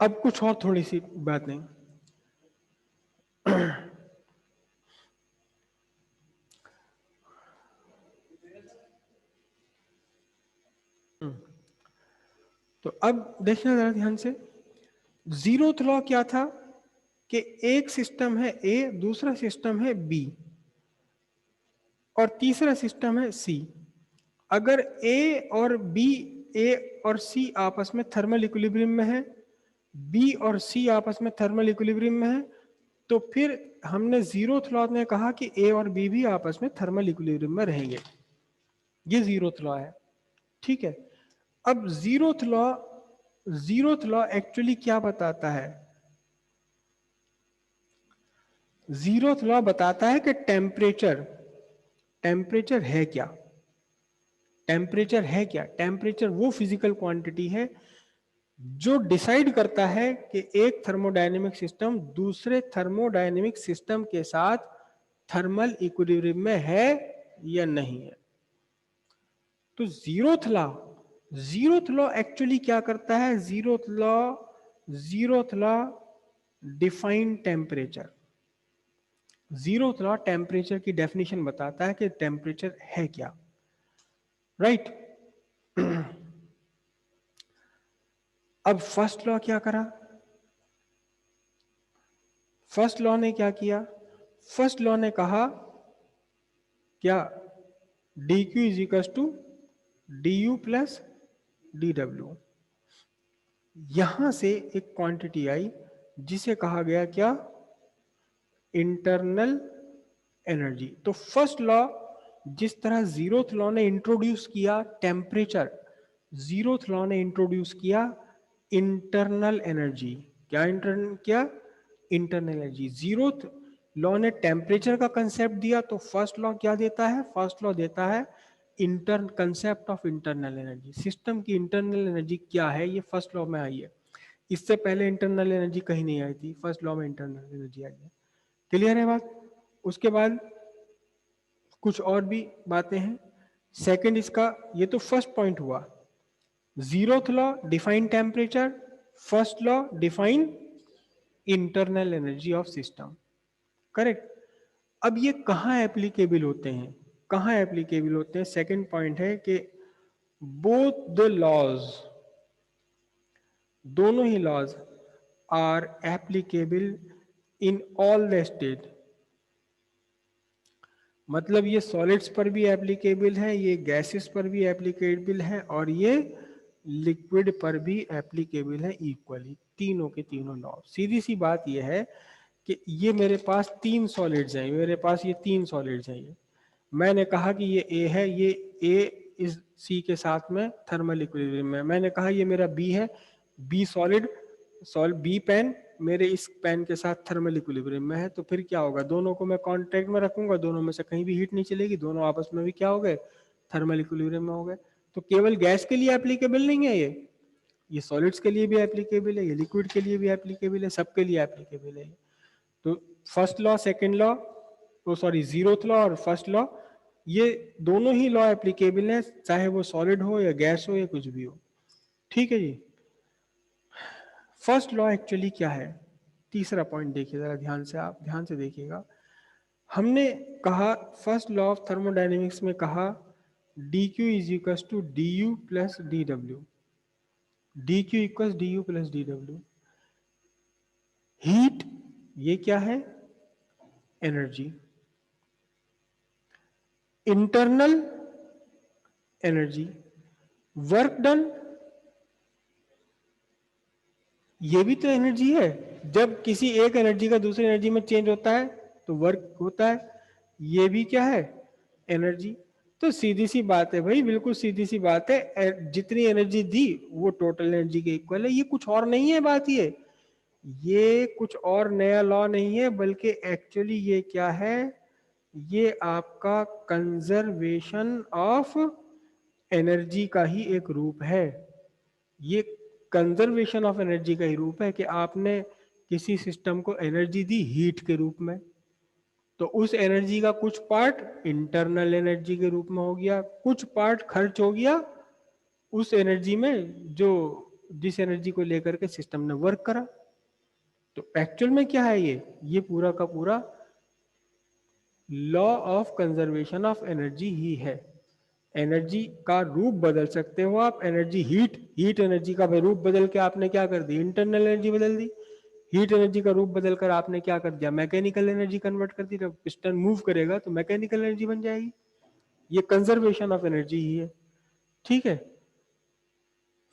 अब कुछ और थोड़ी सी बातें। तो अब देखना जरा ध्यान से, जीरोथ लॉ क्या था कि एक सिस्टम है ए, दूसरा सिस्टम है बी और तीसरा सिस्टम है सी। अगर ए और बी, ए और सी आपस में थर्मल इक्विलिब्रियम में है, बी और सी आपस में थर्मल इक्विलिब्रियम में है, तो फिर हमने जीरोथ लॉ में कहा कि ए और बी भी आपस में थर्मल इक्विलिब्रियम में रहेंगे। ये जीरोथ लॉ है, ठीक है। अब जीरोथ लॉ एक्चुअली क्या बताता है? जीरोथ लॉ बताता है कि टेम्परेचर है क्या? टेम्परेचर है क्या? टेम्परेचर वो फिजिकल क्वांटिटी है जो डिसाइड करता है कि एक थर्मोडायनेमिक सिस्टम दूसरे थर्मोडायनेमिक सिस्टम के साथ थर्मल इक्विलिब्रियम में है या नहीं है। तो जीरोथ लॉ एक्चुअली क्या करता है? Zeroth law define temperature. Zeroth law temperature की डेफिनेशन बताता है कि टेम्परेचर है क्या, राइट। अब फर्स्ट लॉ क्या करा? फर्स्ट लॉ ने क्या किया? फर्स्ट लॉ ने कहा क्या, D Q is equal to D U plus D W. यहां से एक क्वांटिटी आई जिसे कहा गया क्या, इंटरनल एनर्जी। तो फर्स्ट लॉ जिस तरह जीरोथ लॉ ने इंट्रोड्यूस किया टेम्परेचर, जीरोथ लॉ ने इंट्रोड्यूस किया इंटरनल एनर्जी। क्या इंटरनल, क्या इंटरनल एनर्जी। जीरोथ लॉ ने टेम्परेचर का कंसेप्ट दिया, तो फर्स्ट लॉ क्या देता है? फर्स्ट लॉ देता है concept of internal energy. System की इंटरनल एनर्जी क्या है, ये फर्स्ट लॉ में आई है। इससे पहले इंटरनल एनर्जी कहीं नहीं आई थी, फर्स्ट लॉ में इंटरनल एनर्जी आई है। क्लियर है बात? उसके बाद कुछ और भी बातें हैं। सेकंड इसका, ये तो फर्स्ट पॉइंट हुआ। Zeroth law define temperature, first law define internal energy of system, correct. अब ये कहाँ एप्लीकेबल होते हैं? कहाँ एप्लीकेबल होते हैं? सेकंड पॉइंट है कि बोथ द लॉज, दोनों ही laws are applicable in all the state. मतलब ये सॉलिड्स पर भी एप्लीकेबल है, ये गैसेस पर भी एप्लीकेबल है और ये लिक्विड पर भी एप्लीकेबल है इक्वली, तीनों के तीनों लॉ। सीधी सी बात ये है कि ये मेरे पास तीन सॉलिड्स हैं, मेरे पास ये तीन सॉलिड्स हैं। ये मैंने कहा कि ये ए है, ये ए इस सी के साथ में थर्मल इक्विलिब्रियम में। मैंने कहा ये मेरा बी है, बी सॉलिड बी पेन मेरे इस पेन के साथ थर्मल इक्विलिब्रियम में है। तो फिर क्या होगा, दोनों को मैं कांटेक्ट में रखूंगा, दोनों में से कहीं भी हीट नहीं चलेगी, दोनों आपस में भी क्या हो गए, थर्मल इक्विलिब्रियम में हो गए। तो केवल गैस के लिए एप्लीकेबल नहीं है ये सॉलिड्स के लिए भी एप्लीकेबल है, ये लिक्विड के लिए भी एप्लीकेबल है, सबके लिए एप्लीकेबल है। तो फर्स्ट लॉ, सेकेंड लॉ, तो सॉरी जीरोथ लॉ और फर्स्ट लॉ, ये दोनों ही लॉ एप्लीकेबल है, चाहे वो सॉलिड हो या गैस हो या कुछ भी हो। ठीक है जी। फर्स्ट लॉ एक्चुअली क्या है? तीसरा पॉइंट देखिए जरा ध्यान से, आप ध्यान से देखिएगा। हमने कहा फर्स्ट लॉ ऑफ थर्मोडायनेमिक्स में कहा D Q is equal to D U plus D W, D Q equal D U plus D W. Heat ये क्या है, energy. Internal energy, work done, ये भी तो एनर्जी है। जब किसी एक एनर्जी का दूसरी एनर्जी में चेंज होता है तो वर्क होता है, ये भी क्या है, एनर्जी। तो सीधी सी बात है भाई, बिल्कुल सीधी सी बात है, जितनी एनर्जी दी वो टोटल एनर्जी के इक्वल है। ये कुछ और नहीं है बात, ये कुछ और नया लॉ नहीं है, बल्कि एक्चुअली ये क्या है, ये आपका कंजर्वेशन ऑफ एनर्जी का ही एक रूप है। ये कंजर्वेशन ऑफ एनर्जी का ही रूप है कि आपने किसी सिस्टम को एनर्जी दी हीट के रूप में, तो उस एनर्जी का कुछ पार्ट इंटरनल एनर्जी के रूप में हो गया, कुछ पार्ट खर्च हो गया उस एनर्जी में जो जिस एनर्जी को लेकर के सिस्टम ने वर्क करा। तो एक्चुअल में क्या है ये पूरा का पूरा law of conservation of energy ही है। एनर्जी का रूप बदल सकते हो आप, एनर्जी हीट एनर्जी का रूप बदल के आपने क्या कर दी, इंटरनल एनर्जी बदल दी। हीट एनर्जी का रूप बदल कर आपने क्या कर दिया, मैकेनिकल एनर्जी कन्वर्ट कर दी। जब पिस्टन मूव करेगा तो मैकेनिकल एनर्जी बन जाएगी। ये कंजर्वेशन ऑफ एनर्जी ही है। ठीक है,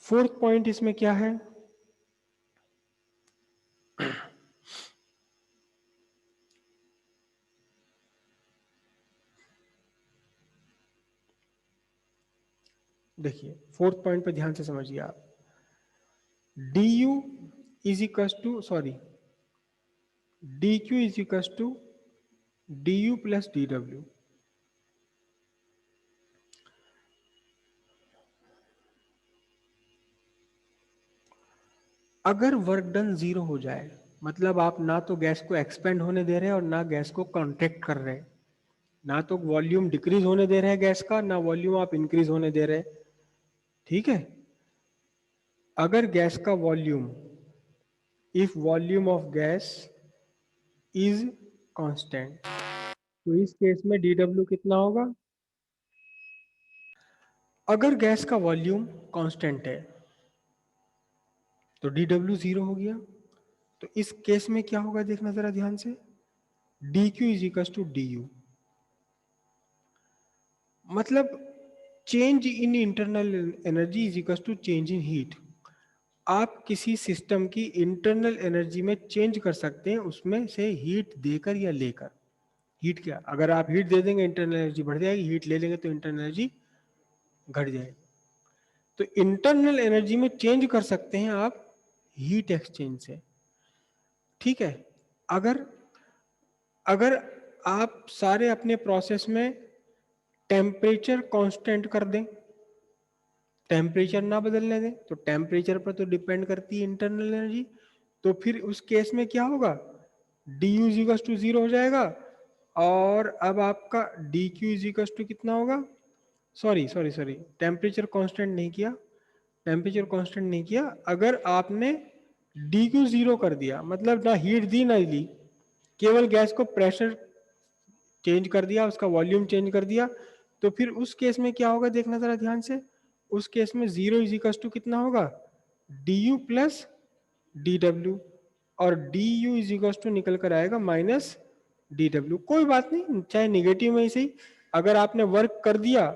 फोर्थ पॉइंट इसमें क्या है, देखिए फोर्थ पॉइंट पे ध्यान से समझिए आप। D U is equal to sorry D Q is equal to D U plus D W. अगर वर्क डन जीरो हो जाए, मतलब आप ना तो गैस को एक्सपेंड होने दे रहे हैं और ना गैस को कॉन्ट्रैक्ट कर रहे हैं, ना तो वॉल्यूम डिक्रीज होने दे रहे हैं गैस का, ना वॉल्यूम आप इंक्रीज होने दे रहे हैं। ठीक है, अगर गैस का volume, if volume of gas is constant, तो इस केस में डीडब्ल्यू कितना होगा। अगर गैस का वॉल्यूम कांस्टेंट है तो डीडब्ल्यू जीरो हो गया। तो इस केस में क्या होगा, देखना जरा ध्यान से, D Q is equal to D U, मतलब change in internal energy is equal to change in heat. आप किसी सिस्टम की इंटरनल एनर्जी में चेंज कर सकते हैं, उसमें से हीट देकर या लेकर। हीट क्या, अगर आप हीट दे देंगे इंटरनल एनर्जी बढ़ जाएगी, हीट ले लेंगे तो इंटरनल एनर्जी घट जाएगी। तो इंटरनल एनर्जी में चेंज कर सकते हैं आप हीट एक्सचेंज से। ठीक है, अगर अगर आप सारे अपने प्रोसेस में टेम्परेचर कांस्टेंट कर दें, टेम्परेचर ना बदलने दें, तो टेम्परेचर पर तो डिपेंड करती है इंटरनल एनर्जी। तो फिर उस केस में क्या होगा, D U is equals to zero हो जाएगा। और अब आपका डी क्यू इजिकल्स टू कितना होगा, sorry sorry sorry temperature constant नहीं किया, टेम्परेचर कांस्टेंट नहीं किया। अगर आपने डी क्यू जीरो कर दिया, मतलब ना हीट दी ना ली, केवल गैस को प्रेशर चेंज कर दिया, उसका वॉल्यूम चेंज कर दिया, तो फिर उस केस में क्या होगा, देखना जरा ध्यान से। उस केस में जीरो इज इक्वल टू कितना होगा, D U plus D W, और D U is equal to निकल कर आएगा माइनस डी डब्ल्यू। कोई बात नहीं, चाहे निगेटिव में ही सही, अगर आपने वर्क कर दिया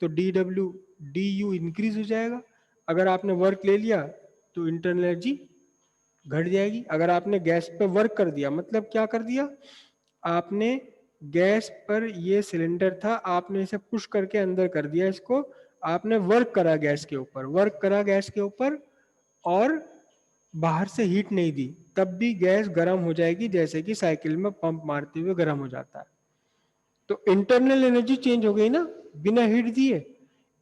तो D W D you increase हो जाएगा, अगर आपने वर्क ले लिया तो इंटरनल एनर्जी घट जाएगी। अगर आपने गैस पे वर्क कर दिया, मतलब क्या कर दिया आपने, गैस पर ये सिलेंडर था, आपने इसे पुश करके अंदर कर दिया इसको, आपने वर्क करा गैस के ऊपर, वर्क करा गैस के ऊपर, और बाहर से हीट नहीं दी, तब भी गैस गर्म हो जाएगी, जैसे कि साइकिल में पंप मारते हुए गर्म हो जाता है। तो इंटरनल एनर्जी चेंज हो गई ना, बिना हीट दिए।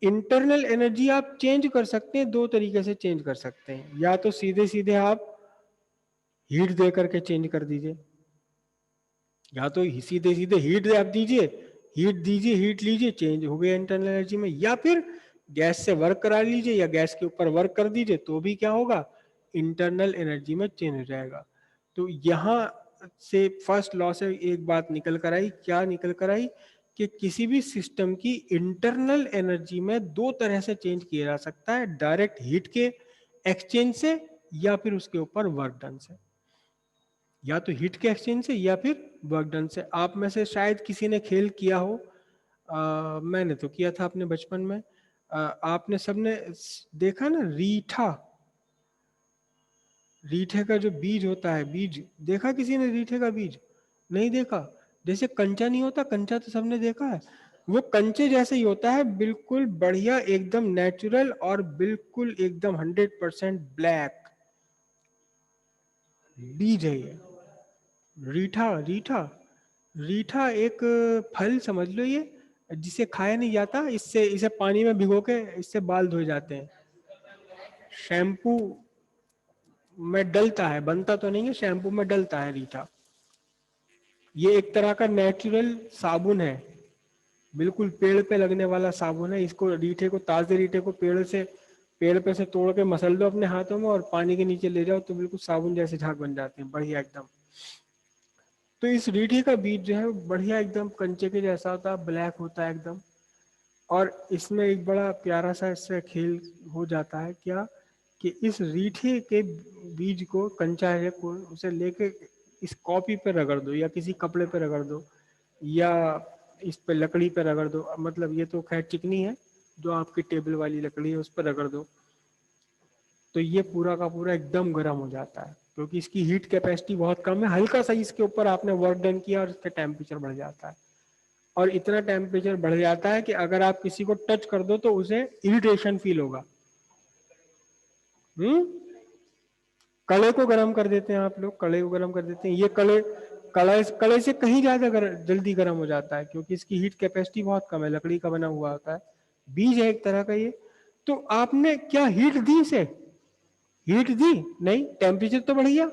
इंटरनल एनर्जी आप चेंज कर सकते हैं, दो तरीके से चेंज कर सकते हैं, या तो सीधे सीधे आप हीट दे करके चेंज कर दीजिए, या तो सीधे सीधे हीट आप दीजिए, हीट दीजिए, हीट लीजिए, चेंज हो गया इंटरनल एनर्जी में, या फिर गैस से वर्क करा लीजिए या गैस के ऊपर वर्क कर दीजिए, तो भी क्या होगा, इंटरनल एनर्जी में चेंज हो जाएगा। तो यहां से फर्स्ट लॉ से एक बात निकल कर आई, क्या निकल कर आई, कि किसी भी सिस्टम की इंटरनल एनर्जी में दो तरह से चेंज किया जा सकता है, डायरेक्ट हीट के एक्सचेंज से, या फिर उसके ऊपर वर्क डन से, या तो हीट के एक्सचेंज से या फिर वर्क डन से। आप में से शायद किसी ने खेल किया हो, मैंने तो किया था अपने बचपन में। आपने सबने देखा ना रीठा, रीठे का जो बीज होता है, बीज देखा किसी ने, रीठे का बीज नहीं देखा। जैसे कंचा नहीं होता, कंचा तो सबने देखा है, वो कंचे जैसे ही होता है, बिल्कुल बढ़िया, एकदम नेचुरल, और बिल्कुल एकदम 100% ब्लैक बीज है ये। रीठा, रीठा, रीठा एक फल समझ लो ये, जिसे खाया नहीं जाता, इससे इसे पानी में भिगो के इससे बाल धोए जाते हैं, शैम्पू में डलता है, बनता तो नहीं है, शैम्पू में डलता है रीठा। ये एक तरह का नेचुरल साबुन है, बिल्कुल पेड़ पे लगने वाला साबुन है। इसको रीठे को, ताजे रीठे को पेड़ से पेड़ पे से तोड़ के मसल दो अपने हाथों में और पानी के नीचे ले जाओ तो बिल्कुल साबुन जैसे झाग बन जाते हैं, बढ़िया एकदम। तो इस रीठी का बीज जो है बढ़िया एकदम कंचे के जैसा होता है, ब्लैक होता है एकदम। और इसमें एक बड़ा प्यारा सा इससे खेल हो जाता है क्या, कि इस रीठे के बीज को कंचा है को उसे लेके इस कॉपी पे रगड़ दो या किसी कपड़े पे रगड़ दो या इस पे लकड़ी पे रगड़ दो, मतलब ये तो खैर चिकनी है, जो आपकी टेबल वाली लकड़ी है उस पर रगड़ दो, तो ये पूरा का पूरा एकदम गर्म हो जाता है, क्योंकि इसकी हीट कैपेसिटी बहुत कम है। हल्का सा इसके ऊपर आपने वर्क डन किया और इसका टेम्परेचर बढ़ जाता है, और इतना टेम्परेचर बढ़ जाता है कि अगर आप किसी को टच कर दो तो उसे इरिटेशन फील होगा। कड़े को गर्म कर देते हैं आप लोग, कड़े को गर्म कर देते हैं, ये कड़े कड़े कड़े से कहीं ज्यादा जल्दी गर्म हो जाता है, क्योंकि इसकी हीट कैपेसिटी बहुत कम है, लकड़ी का बना हुआ होता है, बीज है एक तरह का ये। तो आपने क्या हीट दी इसे, हीट दी नहीं, टेम्परेचर तो बढ़ गया,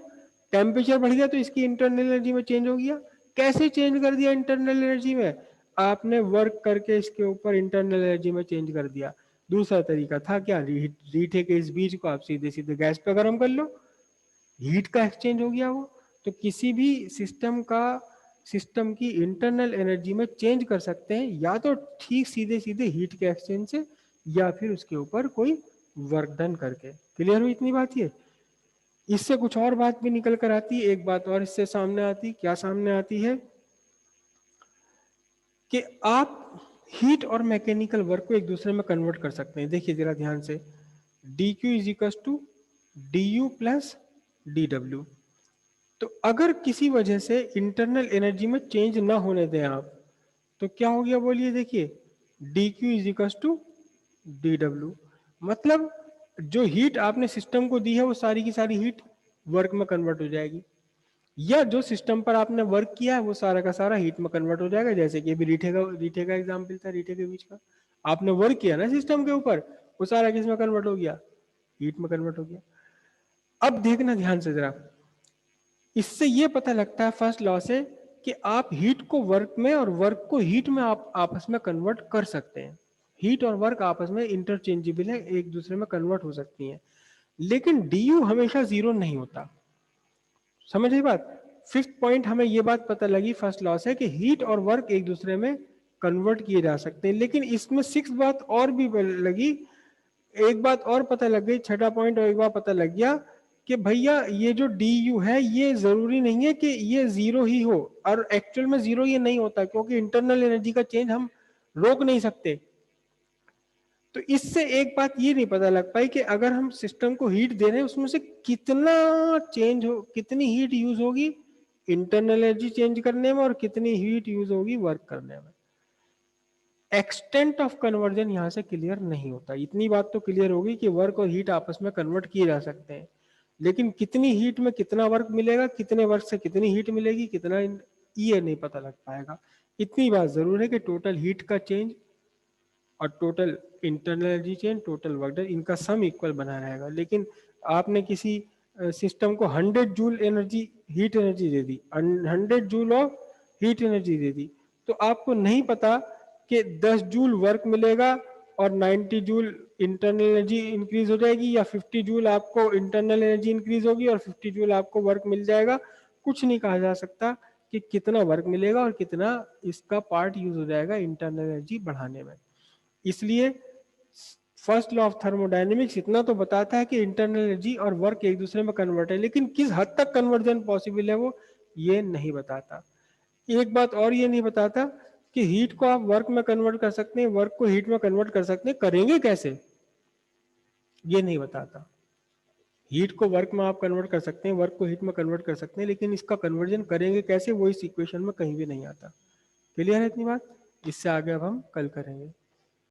टेम्परेचर बढ़ गया तो इसकी इंटरनल एनर्जी में चेंज हो गया। कैसे चेंज कर दिया इंटरनल एनर्जी में, आपने वर्क करके इसके ऊपर इंटरनल एनर्जी में चेंज कर दिया। दूसरा तरीका था क्या, रीठे के इस बीज को आप सीधे सीधे गैस पे गर्म कर लो, हीट का एक्सचेंज हो गया वो। तो किसी भी सिस्टम की इंटरनल एनर्जी में चेंज कर सकते हैं, या तो ठीक सीधे सीधे हीट के एक्सचेंज से, या फिर उसके ऊपर कोई वर्क डन करके। क्लियर हुई इतनी बात ये। इससे कुछ और बात भी निकल कर आती है, एक बात और इससे सामने आती, क्या सामने आती है कि आप हीट और मैकेनिकल वर्क को एक दूसरे में कन्वर्ट कर सकते हैं। देखिए जरा ध्यान से, D Q is equal to D U plus D W. तो अगर किसी वजह से इंटरनल एनर्जी में चेंज ना होने दें आप, तो क्या हो गया बोलिए, देखिए D Q is equal to D W, मतलब जो हीट आपने सिस्टम को दी है वो सारी की सारी हीट वर्क में कन्वर्ट हो जाएगी, या जो सिस्टम पर आपने वर्क किया है वो सारा का सारा हीट में कन्वर्ट हो जाएगा। जैसे कि अभी रीठे का एग्जाम्पल था, रीठे के बीच का आपने वर्क किया ना सिस्टम के ऊपर, वो सारा किस में कन्वर्ट हो गया, हीट में कन्वर्ट हो गया। अब देखना ध्यान से जरा, इससे ये पता लगता है फर्स्ट लॉ से कि आप हीट को वर्क में और वर्क को हीट में आप आपस में कन्वर्ट कर सकते हैं। हीट और वर्क आपस में इंटरचेंजेबल है, एक दूसरे में कन्वर्ट हो सकती हैं, लेकिन डी यू हमेशा जीरो नहीं होता। समझ रही बात। फिफ्थ पॉइंट हमें ये बात पता लगी फर्स्ट लॉ से कि हीट और वर्क एक दूसरे में कन्वर्ट किए जा सकते हैं, लेकिन इसमें सिक्स बात और भी लगी, एक बात और पता लग गई, छठा पॉइंट और एक बार पता लग गया कि भैया ये जो डी यू है ये जरूरी नहीं है कि ये जीरो ही हो, और एक्चुअल में जीरो ये नहीं होता, क्योंकि इंटरनल एनर्जी का चेंज हम रोक नहीं सकते। तो इससे एक बात ये नहीं पता लग पाई कि अगर हम सिस्टम को हीट दे रहे हैं उसमें से कितना चेंज हो, कितनी हीट यूज होगी इंटरनल एनर्जी चेंज करने में और कितनी हीट यूज होगी वर्क करने में। एक्सटेंट ऑफ कन्वर्जन यहां से क्लियर नहीं होता। इतनी बात तो क्लियर होगी कि वर्क और हीट आपस में कन्वर्ट किए जा सकते हैं, लेकिन कितनी हीट में कितना वर्क मिलेगा, कितने वर्क से कितनी हीट मिलेगी, कितना ये नहीं पता लग पाएगा। इतनी बात जरूर है कि टोटल हीट का चेंज और total internal energy change, total work done, इनका सम इक्वल बना रहेगा। लेकिन आपने किसी सिस्टम को 100 जूल एनर्जी हीट एनर्जी दे दी, 100 जूल ऑफ हीट एनर्जी दे दी, तो आपको नहीं पता कि 10 जूल वर्क मिलेगा और 90 जूल इंटरनल एनर्जी इंक्रीज हो जाएगी, या 50 जूल आपको इंटरनल एनर्जी इंक्रीज होगी और 50 जूल आपको वर्क मिल जाएगा। कुछ नहीं कहा जा सकता कि कितना वर्क मिलेगा और कितना इसका पार्ट यूज हो जाएगा इंटरनल एनर्जी बढ़ाने में। इसलिए फर्स्ट लॉ ऑफ थर्मोडायनेमिक्स इतना तो बताता है कि इंटरनल एनर्जी और वर्क एक दूसरे में कन्वर्ट है, लेकिन किस हद तक कन्वर्जन पॉसिबल है वो ये नहीं बताता। एक बात और ये नहीं बताता कि हीट को आप वर्क में कन्वर्ट कर सकते हैं, वर्क को हीट में कन्वर्ट कर सकते हैं, करेंगे कैसे ये नहीं बताता। हीट को वर्क में आप कन्वर्ट कर सकते हैं, वर्क को हीट में कन्वर्ट कर सकते हैं, लेकिन इसका कन्वर्जन करेंगे कैसे वो इस इक्वेशन में कहीं भी नहीं आता। क्लियर है इतनी बात। इससे आगे अब हम कल करेंगे।